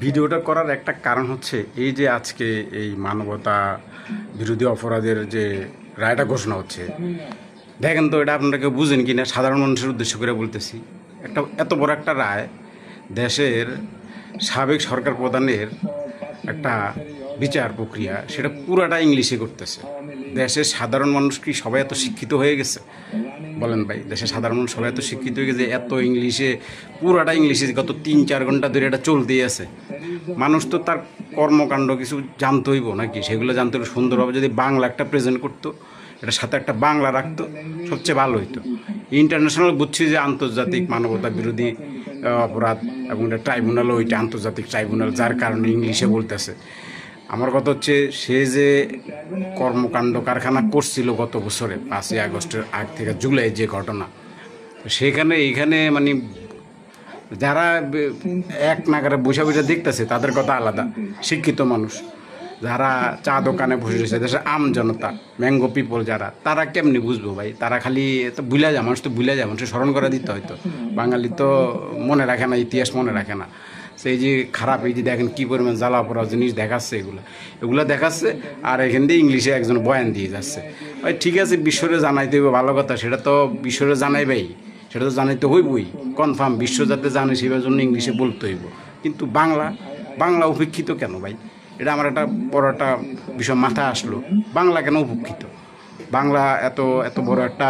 ভিডিওটা করার একটা কারণ হচ্ছে এই যে আজকে এই মানবতা বিরোধী অপরাধের যে রায়টা ঘোষণা হচ্ছে, দেখেন তো এটা আপনারা কেউ বুঝেন কি না, সাধারণ মানুষের উদ্দেশ্য করে বলতেছি। একটা এত বড় একটা রায় দেশের সাবেক সরকার প্রধানের একটা বিচার প্রক্রিয়া, সেটা পুরাটা ইংলিশে করতেছে। দেশের সাধারণ মানুষ কি সবাই এত শিক্ষিত হয়ে গেছে? বলেন ভাই, দেশের সাধারণ মানুষ সবাই এত শিক্ষিত হয়ে গেছে? এত ইংলিশে, পুরাটা ইংলিশে গত 3-4 ঘন্টা ধরে এটা চলতেই আছে। মানুষ তো তার কর্মকাণ্ড কিছু জানতে হইব নাকি, সেগুলো জানতে হলে সুন্দরভাবে যদি বাংলা একটা প্রেজেন্ট করতো, এটার সাথে একটা বাংলা রাখতো, সবচেয়ে ভালো হইতো। ইন্টারন্যাশনাল বুঝছি যে আন্তর্জাতিক মানবতা বিরোধী অপরাধ এবং এটা ট্রাইব্যুনালও ওইটা আন্তর্জাতিক ট্রাইব্যুনাল, যার কারণে ইংলিশে বলতেছে। আমার কথা হচ্ছে, সে যে কর্মকাণ্ড কারখানা করছিল গত বছরে 5ই আগস্টের আগ থেকে জুলাই যে ঘটনা, সেখানে এইখানে মানে যারা এক নাগারে বসে বসে দেখতেছে তাদের কথা আলাদা, শিক্ষিত মানুষ যারা চা দোকানে বসে রয়েছে, দেশের আম জনতা, ম্যাঙ্গো পিপল যারা, তারা কেমনি বুঝবো ভাই? তারা খালি তো ভুলে যায়, মানুষ তো ভুলে যায়, মানুষের স্মরণ করে দিতে হয়তো। বাঙালি তো মনে রাখে না, ইতিহাস মনে রাখে না। সেই যে খারাপ, এই যে দেখেন কী পরিমাণ জ্বালা পড়া জিনিস দেখাচ্ছে, এগুলো দেখাচ্ছে, আর এখান দিয়ে ইংলিশে একজন বয়ান দিয়ে যাচ্ছে। ভাই ঠিক আছে, বিশ্বরে জানাইতে হইব, ভালো কথা, সেটা তো বিশ্বরে জানাইবেই, সেটা তো জানাইতে হইবই, কনফার্ম। বিশ্ব যাতে জানে সেটার জন্য ইংলিশে বলতে হইব। কিন্তু বাংলা উপেক্ষিত কেন ভাই? এটা আমার একটা বড় একটা বিষয় মাথায় আসলো, বাংলা কেন উপেক্ষিত? বাংলা এত এত বড় একটা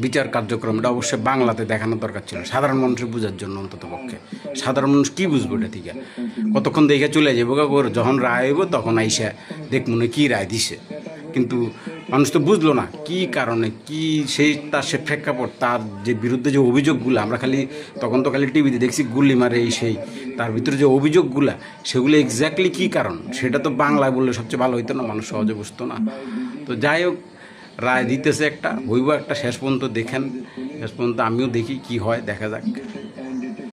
বিচার কার্যক্রম, এটা অবশ্যই বাংলাতে দেখানো দরকার ছিল, সাধারণ মানুষের বোঝার জন্য। অন্তত পক্ষে সাধারণ মানুষ কী বুঝবো এটা থেকে? কতক্ষণ দেখে চলে যাবো, যখন রায় হইব তখন আইসা দেখ মনে কী রায় দিছে। কিন্তু মানুষ তো বুঝলো না কি কারণে, কি সেই তার সে প্রেক্ষাপট, তার যে বিরুদ্ধে যে অভিযোগগুলো, আমরা তখন তো খালি টিভিতে দেখছি গুলি মারে এই সেই, তার ভিতরে যে অভিযোগগুলা, সেগুলো এক্স্যাক্টলি কী কারণ, সেটা তো বাংলায় বললে সবচেয়ে ভালো হইতো না? মানুষ সহজে বুঝতো না। তো যাই হোক, রায় দিতেছে একটা, হইব একটা, শেষ পর্যন্ত দেখেন, শেষ পর্যন্ত আমিও দেখি কি হয়, দেখা যাক।